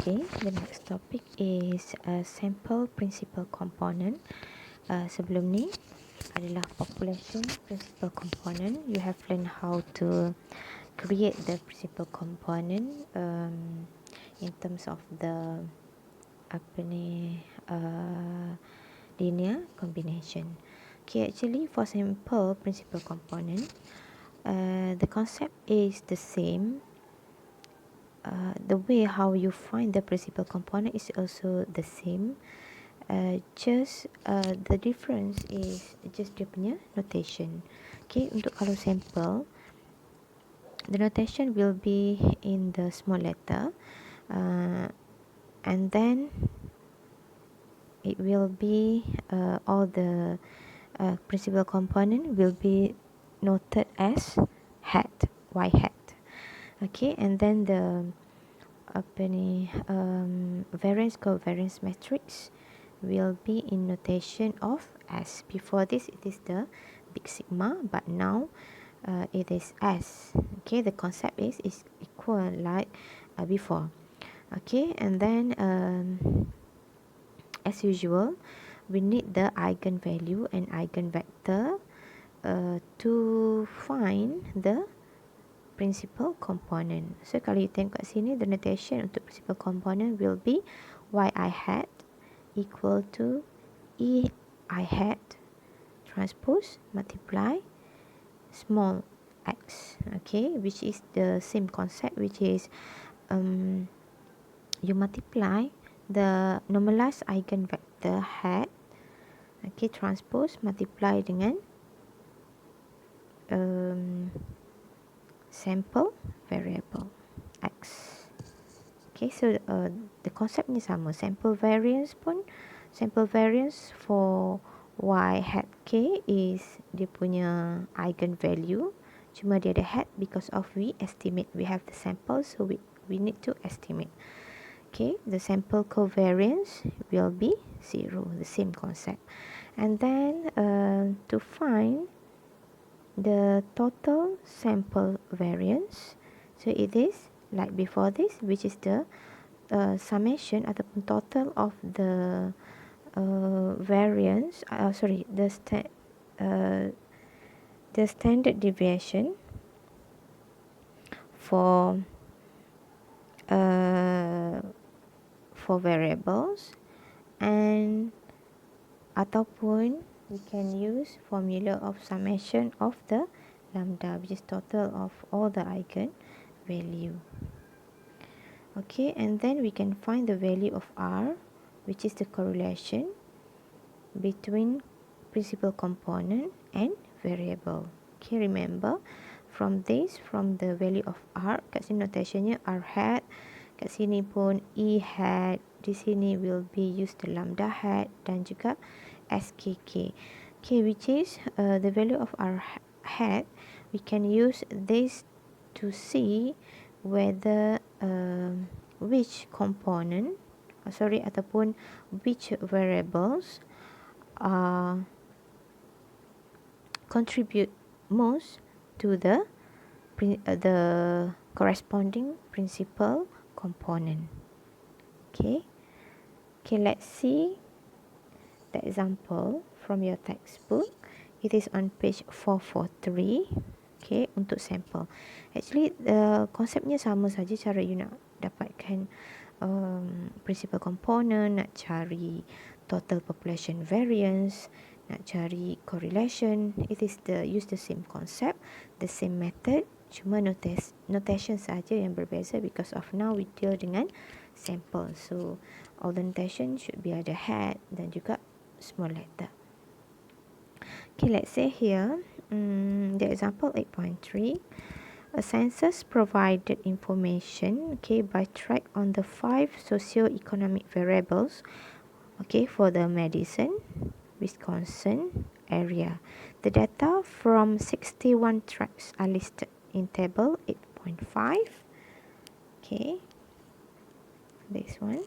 Okay, the next topic is sample principal component. Sebelum ni adalah population principal component. You have learned how to create the principal component in terms of the linear combination. Okay, actually for sample principal component, the concept is the same. The way how you find the principal component is also the same. Just the difference is just dia punya notation. Okay, untuk kalau sample, the notation will be in the small letter, and then it will be all the principal component will be noted as hat, y hat. Okay, and then the variance covariance matrix will be in notation of S. Before this it is the big sigma, but now it is S. Okay, the concept is equal like before. Okay, and then as usual we need the eigenvalue and eigenvector to find the principal component. So kalau you tengok kat sini, the notation untuk principal component will be yi hat equal to e I hat transpose multiply small x. Okay, which is the same concept, which is you multiply the normalized eigenvector hat, okay, transpose multiply dengan sample variable x. Okay, so the concept ni sama. Sample variance for y hat k is dia punya eigenvalue, cuma dia ada hat because of we estimate, we have the sample, so we need to estimate. Okay, the sample covariance will be 0, the same concept. And then to find the total sample variance, so it is like before this, which is the summation ataupun total of the variance, the standard deviation for variables, and ataupun we can use formula of summation of the lambda, which is total of all the eigen value. Okay, and then we can find the value of R, which is the correlation between principal component and variable. Okay, remember from the value of R, kat sini notationnya R hat, kat sini pun E hat, di sini will be used the lambda hat dan juga SKK. Okay, which is the value of R hat, we can use this to see whether which component ataupun which variables contribute most to the corresponding principal component. Okay, let's see the example from your textbook. It is on page 443. Okay, untuk sampel. Actually, konsepnya sama saja, cara you nak dapatkan principal component, nak cari total population variance, nak cari correlation. It is use the same concept, the same method, cuma notation saja yang berbeza because of now we deal dengan sample. So all the notation should be ada hat dan juga small letter. Okay, let's say here the example 8.3, a census provided information, okay, by track on the 5 socio-economic variables, okay, for the Madison, Wisconsin area. The data from 61 tracts are listed in table 8.5. Okay, this one.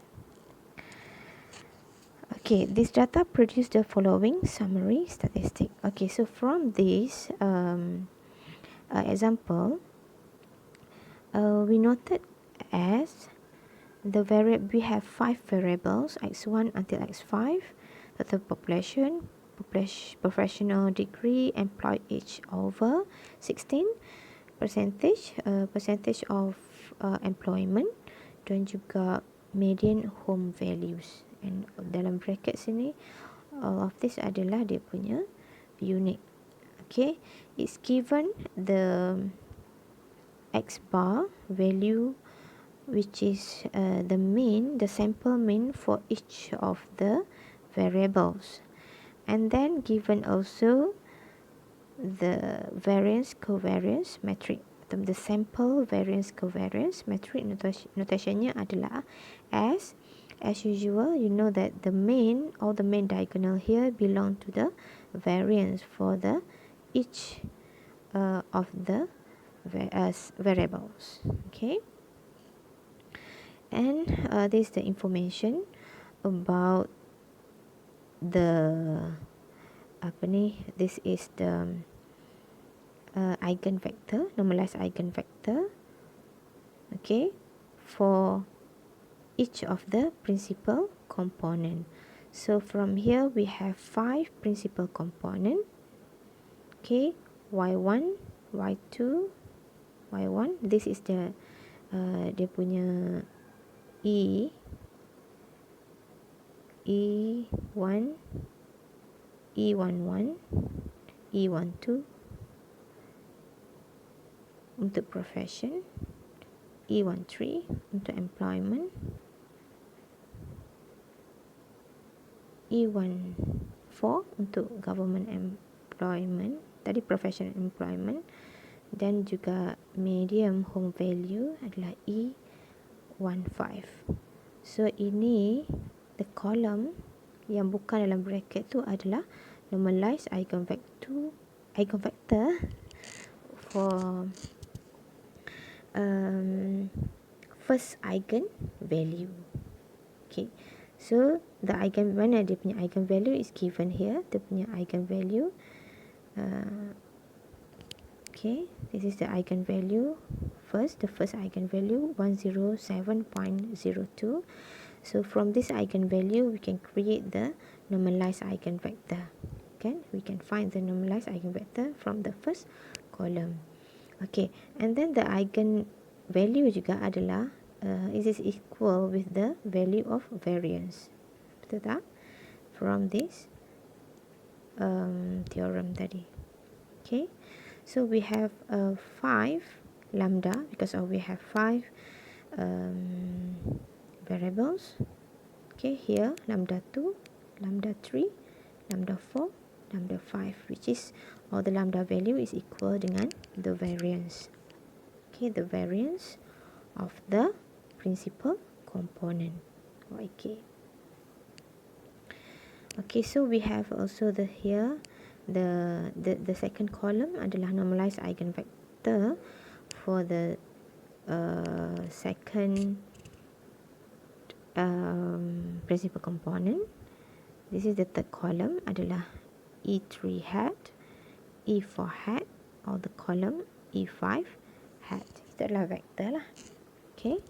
Okay, this data produce the following summary statistic. Okay, so from this example, we noted as we have 5 variables, x1 until x5, total population, professional degree, employed age over 16, percentage of employment, dan juga median home values. And dalam bracket sini, all of this adalah dia punya unit. Okay, it's given the x bar value, which is the sample mean for each of the variables, and then given also the variance covariance metric. The sample variance covariance metric notationnya adalah as usual. You know that all the main diagonal here belong to the variance for the each of the variables. Okay, and this is the information about the this is the eigenvector, normalized eigenvector, okay, for each of the principal component. So from here we have 5 principal component. Okay, y1, y2, y1. This is the dia punya E1, E11, E12 untuk profession, E13 untuk employment, E14 untuk government employment, tadi professional employment, dan juga medium home value adalah E15. So ini the column yang bukan dalam bracket tu adalah normalized eigenvector for first eigen value. Okay, so the mana dia punya eigen value is given here. Dia punya eigen value, okay, this is the eigen value. The first eigen value 107.02. So from this eigen value we can create the normalized eigenvector. Okay, we can find the normalized eigenvector from the first column. Okay, and then the eigen value juga adalah it is equal with the value of variance. Betul tak? From this theorem tadi. Okay, so we have 5 lambda because we have 5 variables. Okay, here lambda 2, lambda 3, lambda 4, lambda 5, which is all the lambda value is equal dengan the variance. Okay, the variance of the principal component. Okay. Okay, so we have also the second column adalah normalized eigenvector for the second principal component. This is the third column adalah E3 hat, E4 hat, or the column E5 hat. Itu adalah vektor lah. Okay,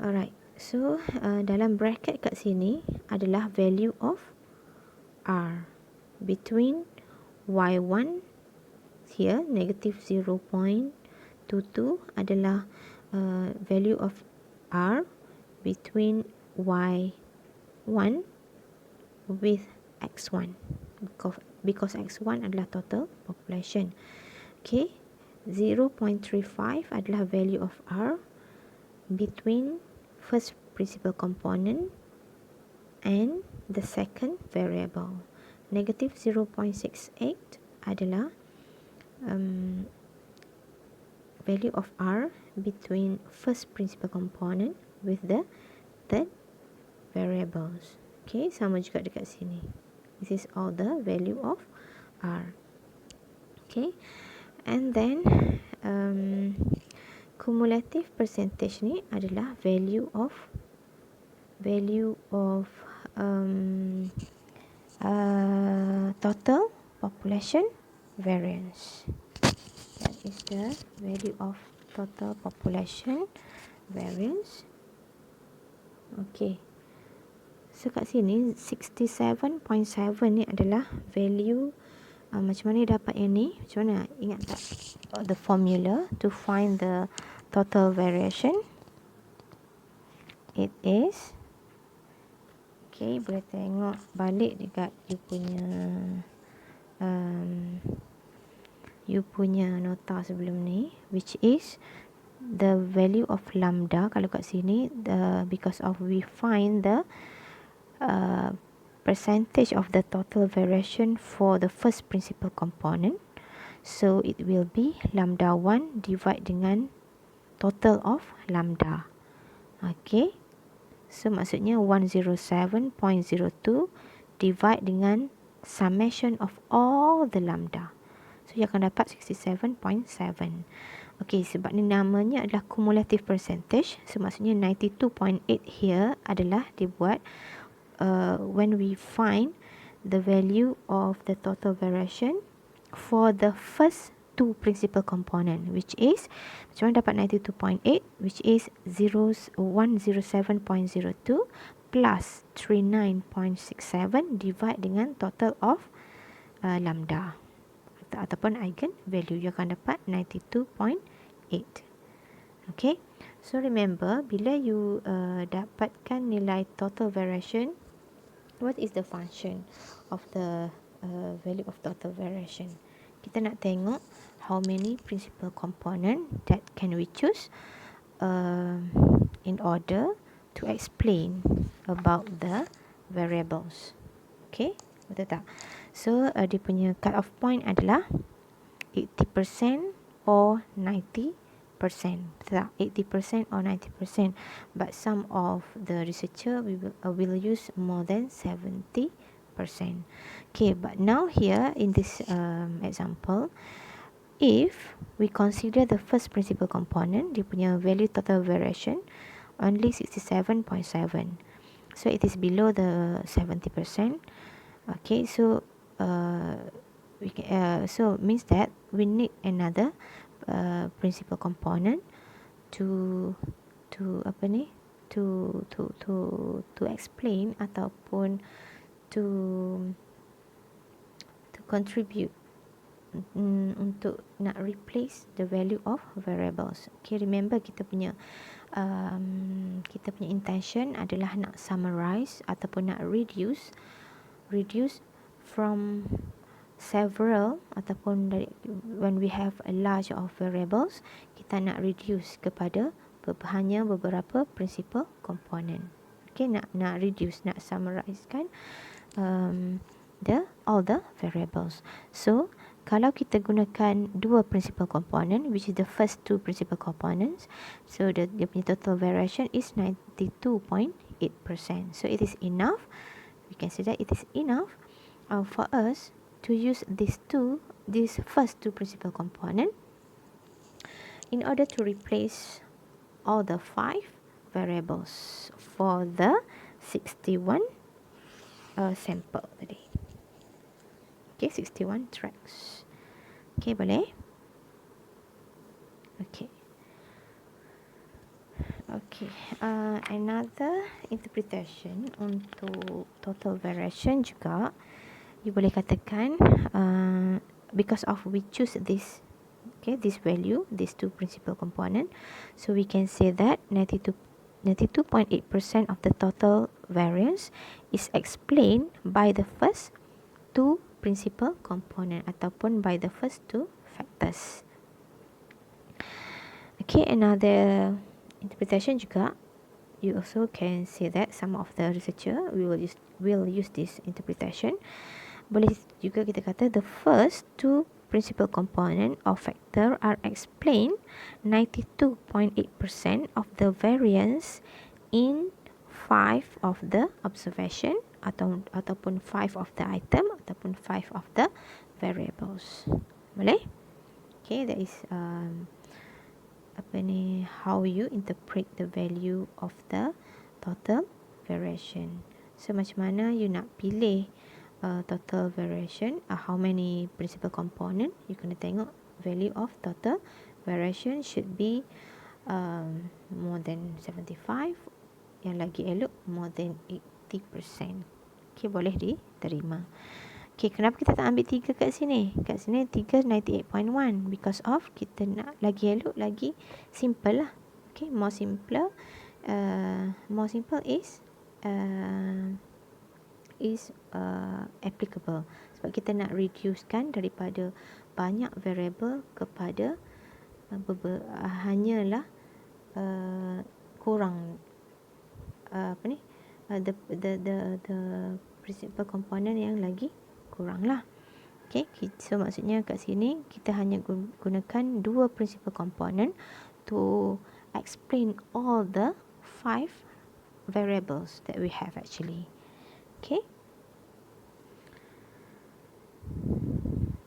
alright. So dalam bracket kat sini adalah value of R between Y1 here negative 0.22 adalah value of R between Y1 with X1 because X1 adalah total population. Okay, 0.35 adalah value of R between first principal component and the second variable. Negative 0.68 adalah value of R between first principal component with the third variables. Okay, sama juga dekat sini. This is all the value of R. Okay, and then cumulative percentage ni adalah value of total population variance. That is the value of total population variance. Okey. So kat sini 67.7 ni adalah value. Macam mana dapat yang ni? Macam mana? Ingat tak? The formula to find the total variation. It is, okay, boleh tengok balik dekat you punya nota sebelum ni, which is the value of lambda. Kalau kat sini, because of we find the percentage of the total variation for the first principal component, so it will be lambda 1 divide dengan total of lambda. Okay, so maksudnya 107.02 divide dengan summation of all the lambda, so you akan dapat 67.7. Okay, sebab ni namanya adalah cumulative percentage, so maksudnya 92.8 here adalah dibuat when we find the value of the total variation for the first two principal component, which is, macam mana dapat 92.8, which is 107.02 plus 39.67 divide dengan total of lambda ataupun eigen value, you akan dapat 92.8. Okay, so remember, bila you dapatkan nilai total variation, what is the function of the value of total variation? Kita nak tengok how many principal component that can we choose in order to explain about the variables. Okay, betul tak? So dia punya cut off point adalah 80% or 90%. Betul tak? 80% or 90%. But some of the researcher will use more than 70%. Okay, but now here in this example, if we consider the first principal component, dia punya value total variation only 67.7, so it is below the 70%. Okay, so so means that we need another principal component to apa ni, to explain ataupun to contribute untuk nak replace the value of variables. Okay, remember kita punya intention adalah nak summarize ataupun nak reduce from several, ataupun dari, when we have a large of variables, kita nak reduce kepada hanya beberapa principal component. Okay, nak reduce, nak summarize kan all the variables. So kalau kita gunakan dua principal component, which is the first two principal components, so dia punya total variation is 92.8%. So it is enough, we can say that it is enough for us to use these first two principal component in order to replace all the 5 variables for the 61 sample tadi. Okay, 61 tracks. Okay, boleh? Okay. Okay, another interpretation untuk total variation juga, you boleh katakan because of we choose this, okay, this value, these two principal component, so we can say that 92.8% of the total variance is explained by the first two principal component ataupun by the first two factors. Okay, another interpretation juga, you also can say that some of the researcher will use this interpretation. Boleh juga kita kata the first two principal component or factor are explained 92.8% of the variance in 5 of the observation ataupun 5 of the item ataupun 5 of the variables. Boleh? Okay, that is how you interpret the value of the total variation. So macam mana you nak pilih total variation, how many principal component, you kena tengok value of total variation should be more than 75, yang lagi elok more than 80%. Okay, boleh diterima. Okay, kenapa kita tak ambil 3 kat sini? Kat sini 3 98.1 because of kita nak lagi elok, lagi simple lah. Okay, more simple is applicable, sebab kita nak reducekan daripada banyak variable kepada hanyalah kurang the principal component yang lagi kurang lah. Okay, so maksudnya kat sini kita hanya gunakan 2 principal component to explain all the 5 variables that we have actually. Okay.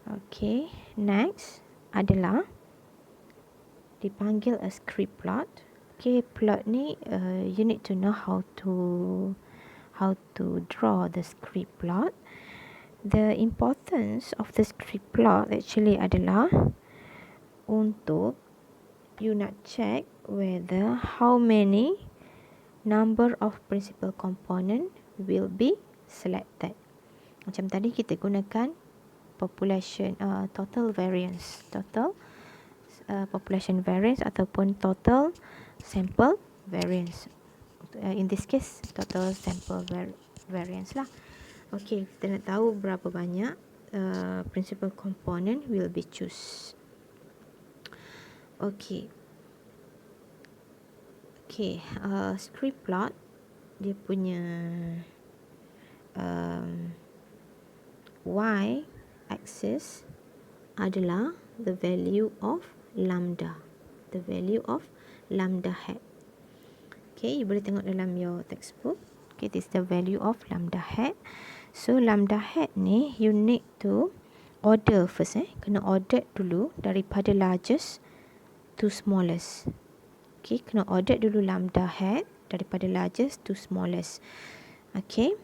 Okay, next adalah dipanggil a Scree plot. Okay, plot ni you need to know how to draw the Scree plot. The importance of the Scree plot actually adalah untuk you nak check whether how many number of principal component will be selected. Macam tadi kita gunakan population total variance, population variance ataupun total sample variance. In this case total sample variance lah. Okay, kita nak tahu berapa banyak principal component will be choose. Okay, Scree plot dia punya y axis adalah the value of lambda hat. Okay, you boleh tengok dalam your textbook. Okay, this is the value of lambda hat. So lambda hat ni you need to order first. Kena order dulu daripada largest to smallest. Okay, kena order dulu lambda hat daripada largest to smallest. Okay,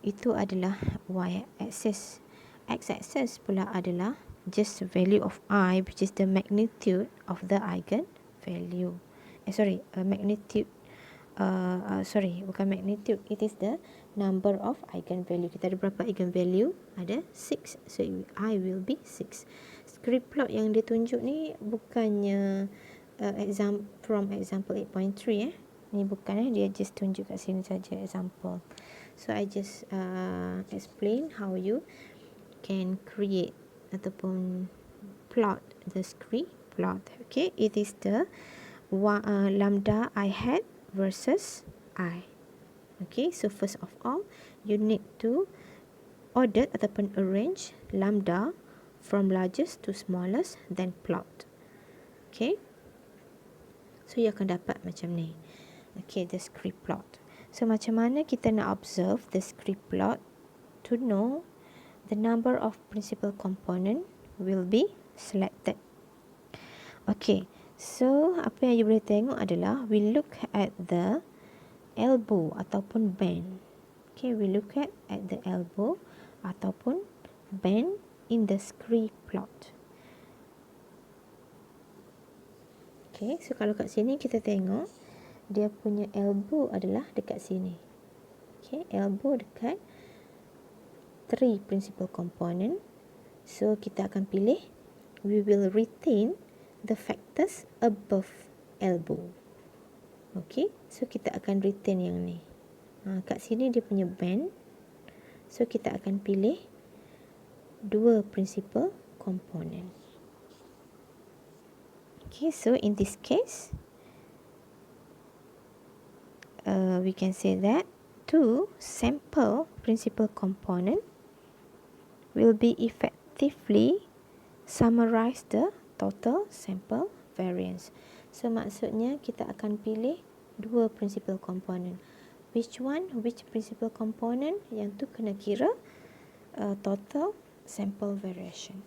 itu adalah y axis. X axis pula adalah just value of I, which is the magnitude of the eigen value. Bukan magnitude, it is the number of eigen value. Kita ada berapa eigen value? Ada 6, so I will be 6. Scree plot yang dia tunjuk ni bukannya from example 8.3 ni bukan, dia just tunjuk kat sini saja example. So I just explain how you can create ataupun plot the Scree plot. Okay, it is the lambda I hat versus I. Okay, so first of all you need to order ataupun arrange lambda from largest to smallest, then plot. Okay, so you akan dapat macam ni. Okay, the Scree plot. So macam mana kita nak observe the Scree plot to know the number of principal component will be selected? Okay, so apa yang you boleh tengok adalah we look at the elbow ataupun bend. Okay, we look at the elbow ataupun bend in the Scree plot. Okay, so kalau kat sini kita tengok dia punya elbow adalah dekat sini. Okay, elbow dekat 3 principal component. So kita akan pilih, we will retain the factors above elbow. Okay, so kita akan retain yang ni. Kat sini dia punya band, so kita akan pilih 2 principal component. Okay, so in this case we can say that 2 sample principal component will be effectively summarize the total sample variance. So maksudnya kita akan pilih 2 principal component. Which principal component? Yang tu kena kira total sample variation.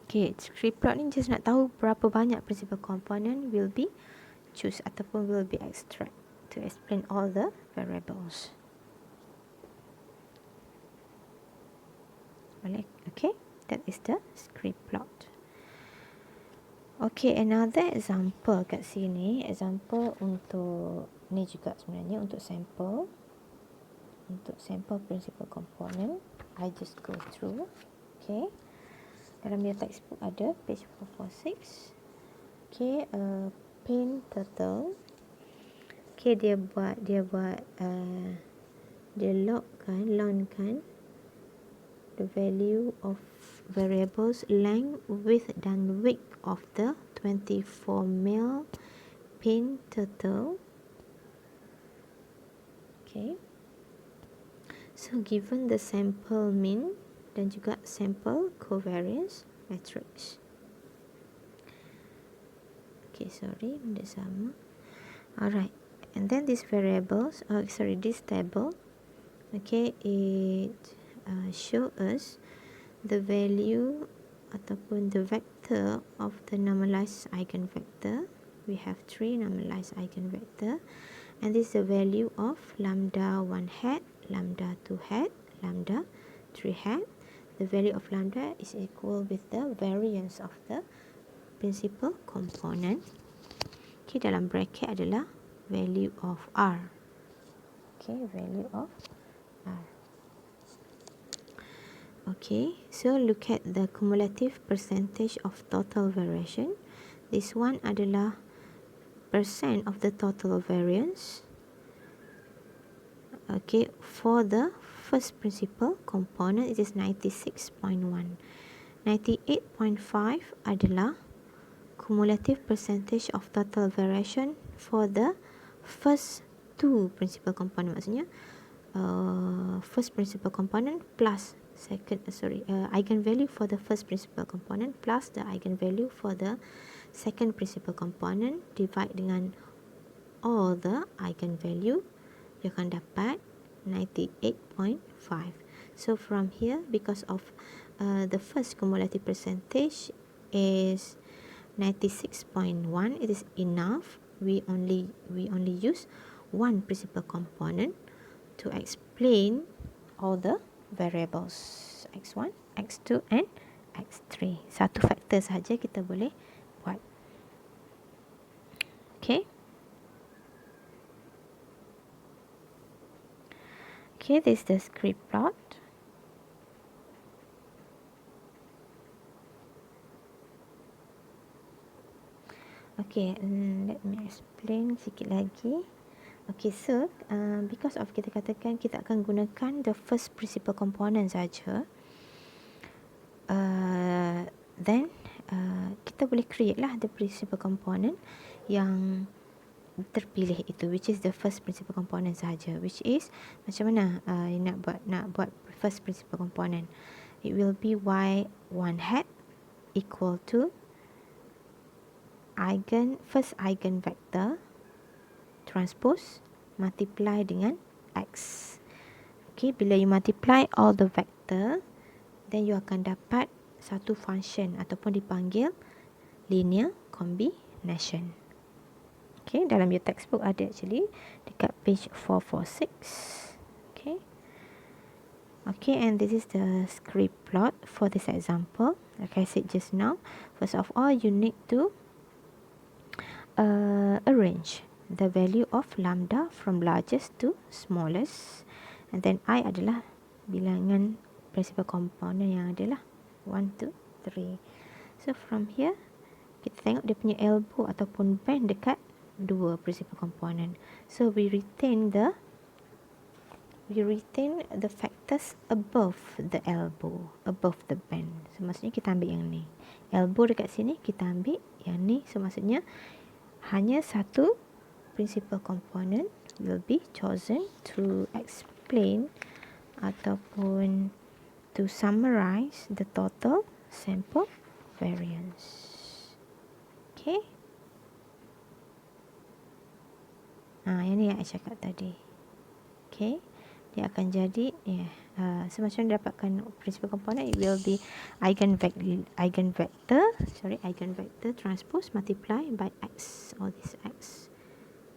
Okay, Scree plot ni just nak tahu berapa banyak principal component will be choose ataupun will be extract to explain all the variables. Okay, that is the Scree plot. Okay, another example kat sini, example untuk ni juga sebenarnya untuk sampel. Untuk sampel principal component, I just go through. Okay, dalam your textbook ada page 446. Okay, paint turtle. Okay, dia buat dia lockkan the value of variables length, width dan weight of the 24 mil paint turtle. Okay, so given the sample mean dan juga sample covariance matrix. Okay, sorry, benda sama. Alright, and then these variables, this table, okay, it show us the value ataupun the vector of the normalized eigenvector. We have 3 normalized eigenvector, and this is the value of lambda 1 hat, lambda 2 hat, lambda 3 hat. The value of lambda is equal with the variance of the principal component. Okay, dalam bracket adalah value of R. Okay, value of R. Okay, so look at the cumulative percentage of total variation. This one adalah percent of the total variance. Okay, for the first principal component, it is 96.1. 98.5 adalah cumulative percentage of total variation for the first two principal component. Maksudnya first principal component plus eigenvalue for the first principal component plus the eigenvalue for the second principal component divide dengan all the eigenvalue, you akan dapat 98.5. So from here, because of the first cumulative percentage is 96.1, it is enough. We only use one principal component to explain all the variables x1, x2 and x3. Satu faktor saja kita boleh buat. Okay. Okay, this is the Scree plot. Okay, let me explain sikit lagi. Okay, so because of kita katakan kita akan gunakan the first principal component saja, then kita boleh create lah the principal component yang terpilih itu, which is the first principal component saja. Which is macam mana nak buat first principal component? It will be y1 hat equal to first eigenvector transpose multiply dengan x. Okay, bila you multiply all the vector, then you akan dapat satu function ataupun dipanggil linear combination. Okay, dalam your textbook ada actually dekat page 446. Okay. Okay, and this is the Scree plot for this example. Like I said just now, first of all, you need to arrange the value of lambda from largest to smallest, and then I adalah bilangan principal component yang adalah 1, 2, 3. So from here kita tengok dia punya elbow ataupun bend dekat dua principal component. So we retain the factors above the elbow, above the bend. So maksudnya kita ambil yang ni, elbow dekat sini, kita ambil yang ni. So maksudnya hanya satu principal component will be chosen to explain ataupun to summarize the total sample variance. Okay. Yang ni yang saya cakap tadi. Okay. Dia akan jadi semacam dapatkan principal component, it will be eigenvector transpose multiply by x, all this x.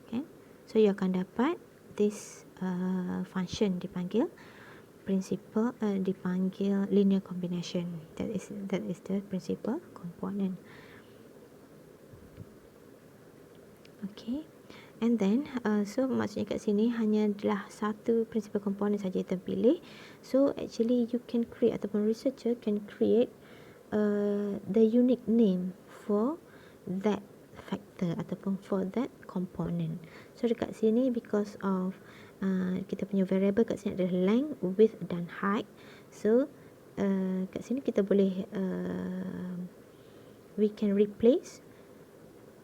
Okay, so you akan dapat this function dipanggil linear combination. That is the principal component. Okay, and then so maksudnya kat sini hanya adalah satu principal component saja yang terpilih. So actually you can create, ataupun researcher can create the unique name for that factor ataupun for that component. So dekat sini because of kita punya variable kat sini adalah length, width dan height. So kat sini kita boleh we can replace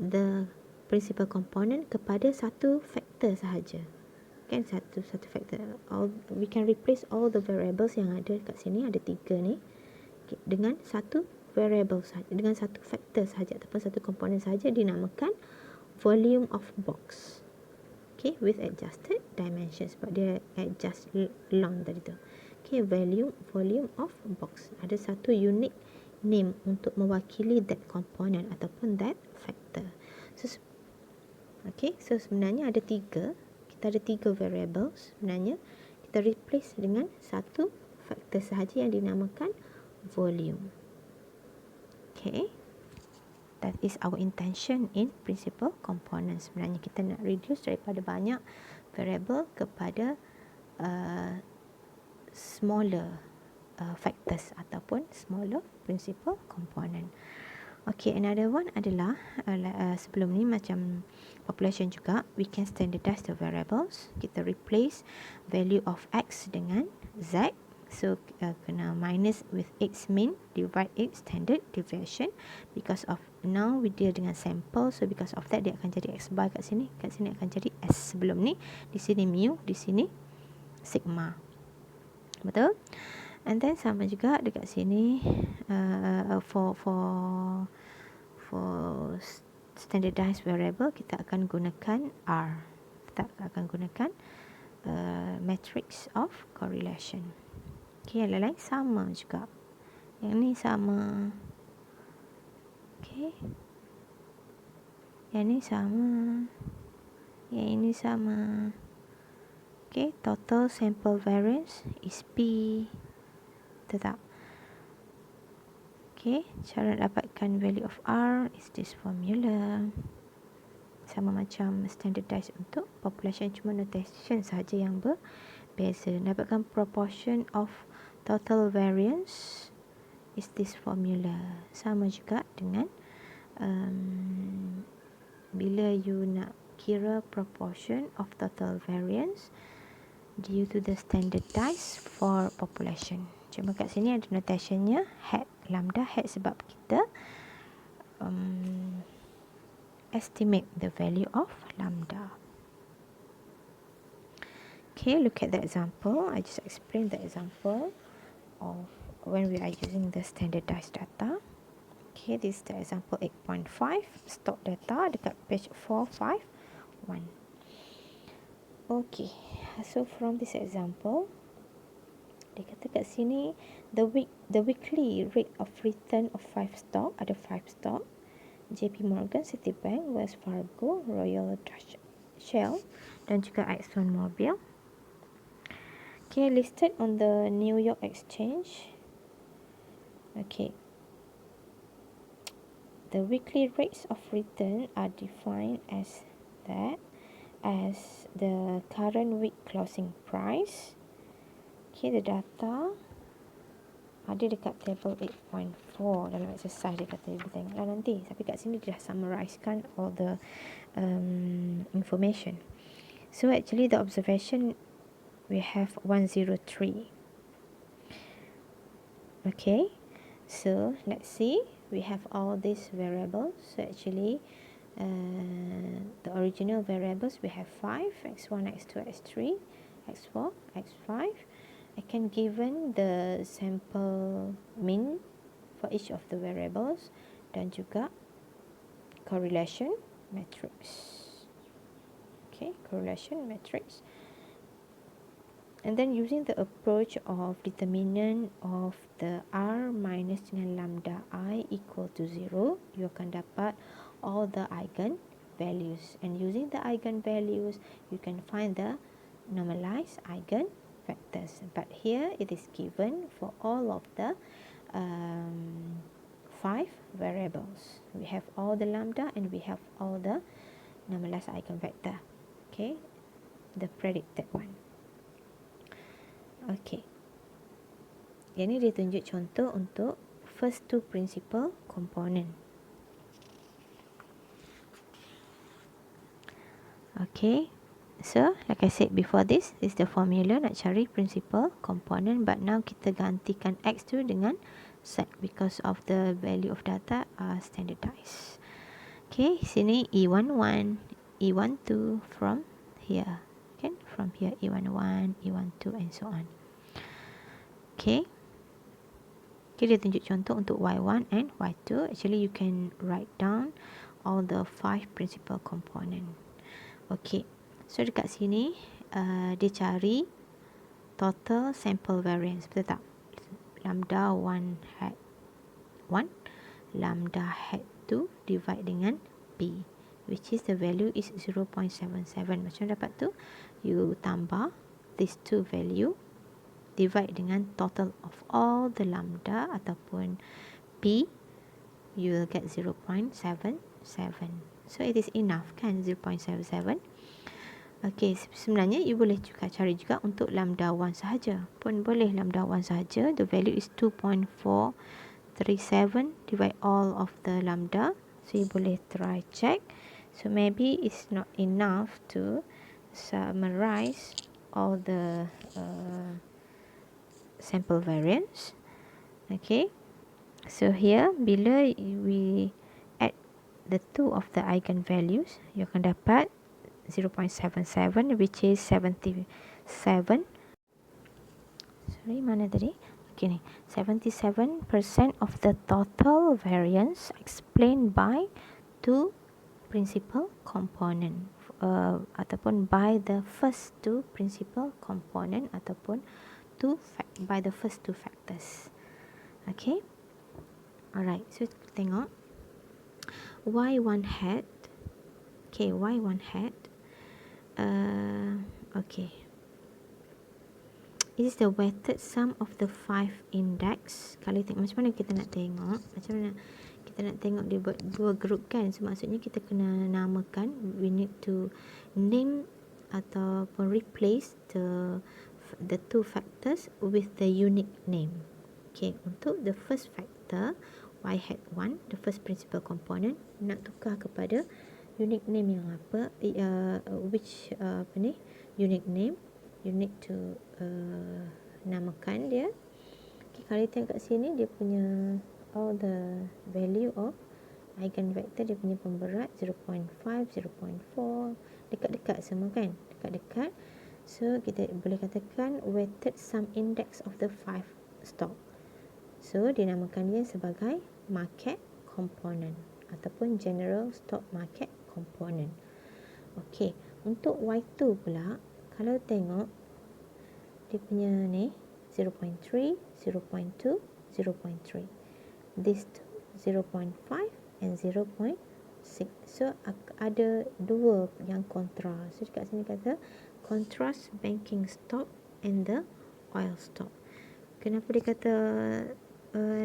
the principal component kepada satu factor sahaja, kan, satu factor. We can replace all the variables yang ada kat sini, ada 3 ni, okay, dengan satu variable sahaja, dengan satu factor sahaja ataupun satu component sahaja, dinamakan volume of box. Okay, with adjusted dimensions, sebab dia adjust long tadi tu. Okay, volume of box, ada satu unique name untuk mewakili that component ataupun that factor. So sebenarnya ada 3, kita ada 3 variables. Sebenarnya kita replace dengan satu factor sahaja yang dinamakan volume. Okay, that is our intention in principal component. Sebenarnya kita nak reduce daripada banyak variable kepada smaller factors ataupun smaller principal component. Okay, another one adalah sebelum ni macam population juga, we can standardize the variables. Kita replace value of x dengan z. So kena minus with x mean, divide x standard deviation. Because of now we deal dengan sample, so because of that dia akan jadi x bar kat sini. Kat sini akan jadi s sebelum ni. Di sini mu, di sini sigma. Betul? And then sama juga dekat sini for standardized variable kita akan gunakan R. Kita akan gunakan matrix of correlation. Okay, yang lain sama juga. Yang ni sama. Okay. Yang ni sama. Yang ini sama. Okay, total sample variance is P. Tetap. Okay, cara dapatkan value of R is this formula. Sama macam standardized untuk population, cuma notation sahaja yang berbeza. Dapatkan proportion of total variance is this formula. Sama juga dengan bila you nak kira proportion of total variance due to the standardized for population. Cuma kat sini ada notationnya hat, lambda hat, sebab kita estimate the value of lambda. Okay, look at the example. I just explained the example of when we are using the standardized data. Okay, this is the example 8.5, stock data dekat page 451. Okay, so from this example, dia kata kat sini the weekly rate of return of 5 stock, ada 5 stock, JP Morgan, Citibank, Wells Fargo, Royal Dutch Shell dan juga ExxonMobil. Okay, listed on the New York Exchange. Okay, the weekly rates of return are defined as the current week closing price. Okay, the data ada dekat table 8.4 dalam exercise dia kata, kita tengoklah nanti. Tapi kat sini dia dah summarizekan all the information. So actually the observation we have 103. Okay, so let's see, we have all these variables. So actually the original variables we have 5, x1, x2, x3, x4, x5. I can given the sample mean for each of the variables dan juga correlation matrix. Okay, correlation matrix. And then using the approach of determinant of the R minus dengan lambda I equal to 0, you akan dapat all the eigen values. And using the eigen values, you can find the normalized eigen factors. But here it is given for all of the 5 variables. We have all the lambda and we have all the 16 eigenvector. Okay, the predicted one. Okay, yang ni dia tunjuk contoh untuk first two principal component. Okay, so like I said before, this is the formula nak cari principal component, but now kita gantikan X tu dengan Z because of the value of data are standardized. Okay, sini E11, E12 from here, kan? From here E11, E12 and so on. Okay. Okay, dia tunjuk contoh untuk Y1 and Y2. Actually, you can write down all the 5 principal component. Okay, so dekat sini dia cari total sample variance, betul tak? Lambda 1 hat 1, lambda hat 2 divide dengan P, which is the value is 0.77. Macam dapat tu? You tambah these two value, divide dengan total of all the lambda ataupun P, you will get 0.77. So it is enough kan, 0.77. Okay, sebenarnya you boleh juga cari juga untuk lambda 1 sahaja pun boleh. Lambda 1 sahaja, the value is 2.437, divide all of the lambda. So you boleh try check. So maybe it's not enough to summarize all the sample variance. Okay, so here bila we add the two of the eigenvalues, you akan dapat 0.77, which is 77. Sorry, mana tadi? Okay ni, 77% of the total variance explained by two principal component, ataupun by the first two principal component, ataupun by the first two factors. Okay, alright, so kita tengok Y1 hat. Okay, Y1 hat. Okay, it is the weighted sum of the 5 index. Kalau tengok macam mana kita nak tengok, macam mana kita nak tengok dia buat dua group kan. So maksudnya kita kena namakan, we need to name ataupun replace the two factors with the unique name. Okay, untuk the first factor Y hat 1, the first principal component, nak tukar kepada unique name yang apa, which apa ni, unique name, you need to namakan dia. Okay, kalau tengok kat sini dia punya all the value of eigenvector, dia punya pemberat 0.5, 0.4, dekat-dekat semua kan, dekat-dekat. So kita boleh katakan weighted sum index of the 5 stock. So dinamakan dia sebagai market component ataupun general stock market component. Okey, untuk Y2 pula, kalau tengok dia punya ni 0.3, 0.2, 0.3. These two 0.5 and 0.6. So ada dua yang kontra. So dekat sini kata contrast banking stock and the oil stock. Kenapa dia kata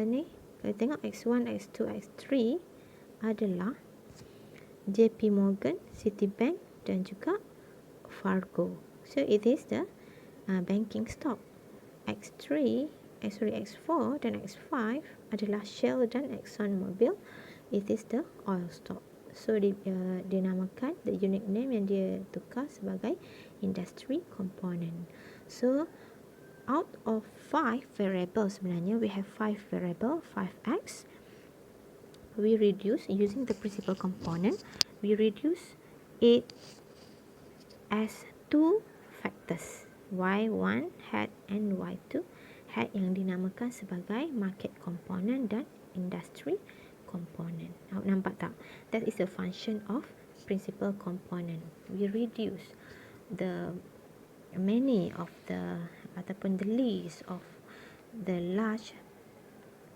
ni? Kalau tengok X1, X2, X3 adalah JP Morgan, Citibank dan juga Fargo. So it is the banking stock. X4 dan X5 adalah Shell dan Exxon Mobil. It is the oil stock. So dinamakan the unique name yang dia tukar sebagai industry component. So out of 5 variables, sebenarnya we have 5 variable, 5x. We reduce using the principal component, we reduce it as two factors, Y1 hat and Y2 hat, yang dinamakan sebagai market component dan industry component. Nampak tak? That is the function of principal component. We reduce the many of the ataupun the least of the large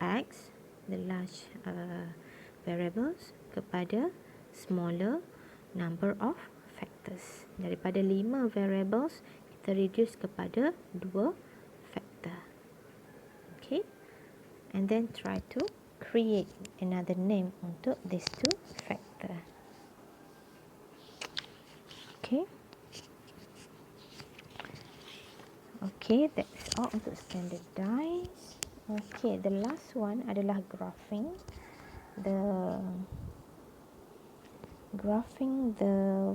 x, the large variables kepada smaller number of factors. Daripada 5 variables, kita reduce kepada 2 factor. Okay, and then try to create another name untuk these two factor. Okay, that's all untuk standardize. Okay, the last one adalah graphing. Graphing the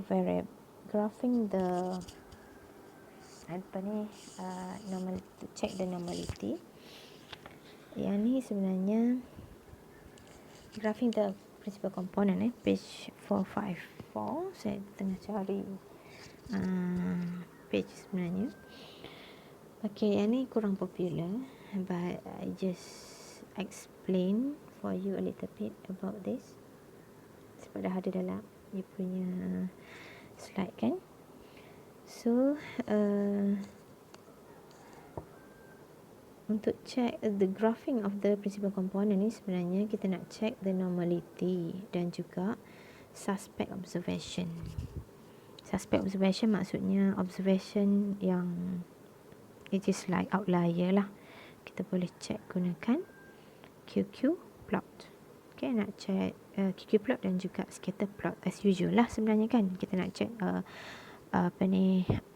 normal, to check the normality. Yang ni sebenarnya graphing the principal component, page 454. Saya tengah cari page sebenarnya. Okay, yang ni kurang popular, but I just explain for you a little bit about this. Sebab dah ada dalam dia punya slide kan. So untuk check the graphing of the principal component ni, sebenarnya kita nak check the normality dan juga suspect observation. Suspect observation maksudnya observation yang it is like outlier lah. Kita boleh check gunakan QQ plot. Okay, nak check QQ plot dan juga scatter plot as usual lah sebenarnya kan. Kita nak check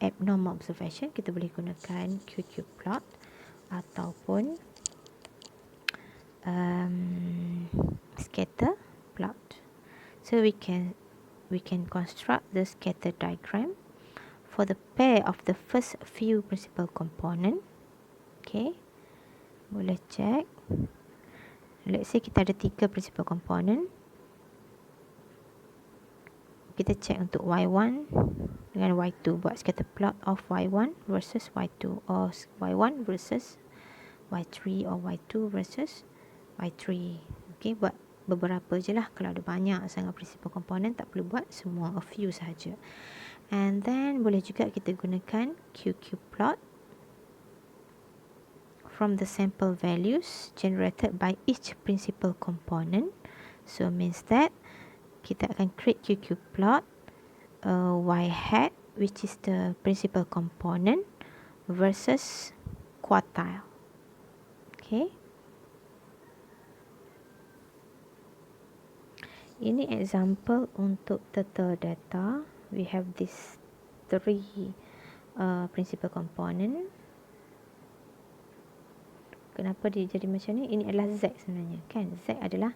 abnormal observation, kita boleh gunakan QQ plot ataupun scatter plot. So we can construct the scatter diagram for the pair of the first few principal component. Okay, boleh check. Let's say kita ada 3 principal component. Kita check untuk Y1 dengan Y2, buat scatter plot of Y1 versus Y2, or Y1 versus Y3, or Y2 versus Y3. Okay, buat beberapa je lah. Kalau ada banyak sangat principal component, tak perlu buat semua, a few sahaja. And then boleh juga kita gunakan QQ plot from the sample values generated by each principal component. So means that kita akan create QQ plot Y hat, which is the principal component, versus quartile. Okay, ini example untuk total data. We have these 3 principal component. Kenapa dia jadi macam ni? Ini adalah Z sebenarnya kan. Z adalah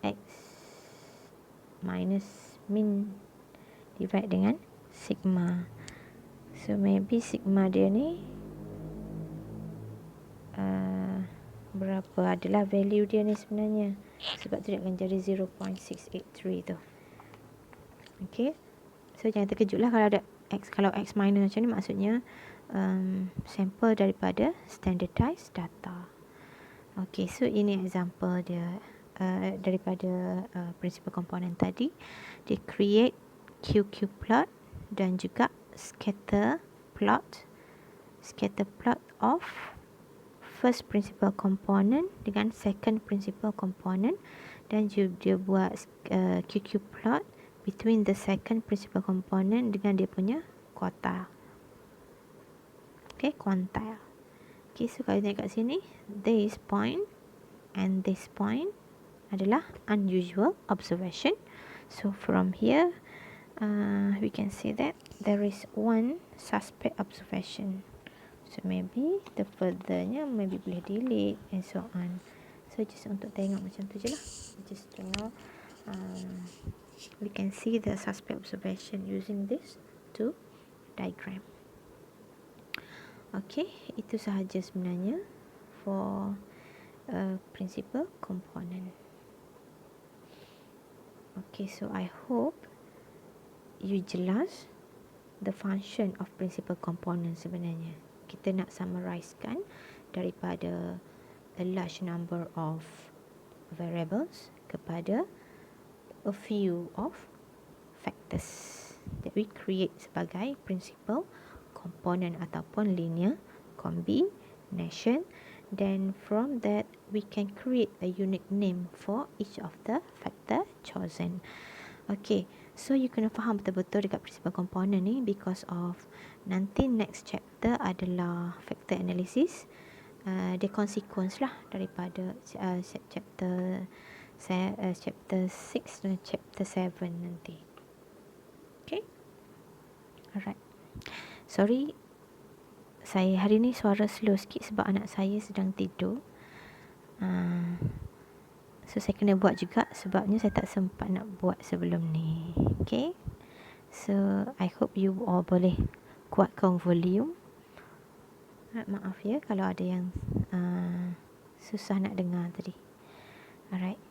X minus min divide dengan sigma. So maybe sigma dia ni berapa adalah value dia ni sebenarnya. Sebab tu dia akan jadi 0.683 tu. Okay, so jangan terkejut lah kalau ada X. Kalau X minus macam ni, maksudnya sampel daripada standardized data. Okay, so ini example dia daripada principal component tadi. Dia create QQ plot dan juga scatter plot of first principal component dengan second principal component, dan dia buat QQ plot between the second principal component dengan dia punya quartile. Okay, quantile. Okay, so kalau tengok kat sini, this point and this point adalah unusual observation. So from here we can see that there is one suspect observation. So maybe the furthernya maybe boleh delete and so on. So just untuk tengok macam tu je lah, just to know we can see the suspect observation using this two diagram. Okay, itu sahaja sebenarnya for principal component. Okay, so I hope you jelas the function of principal component sebenarnya. Kita nak summarizekan daripada a large number of variables kepada a few of factors that we create sebagai principal component ataupun linear combination. Then from that we can create a unique name for each of the factor chosen. Okay, so you kena faham betul-betul dekat principal component ni, because of nanti next chapter adalah factor analysis. Dia consequence lah daripada chapter 6 dan chapter 7 nanti. Okay, alright. Sorry, saya hari ni suara slow sikit sebab anak saya sedang tidur. So saya kena buat juga sebabnya saya tak sempat nak buat sebelum ni. Okay. So I hope you all boleh kuatkan volume. Maaf ya kalau ada yang susah nak dengar tadi. Alright.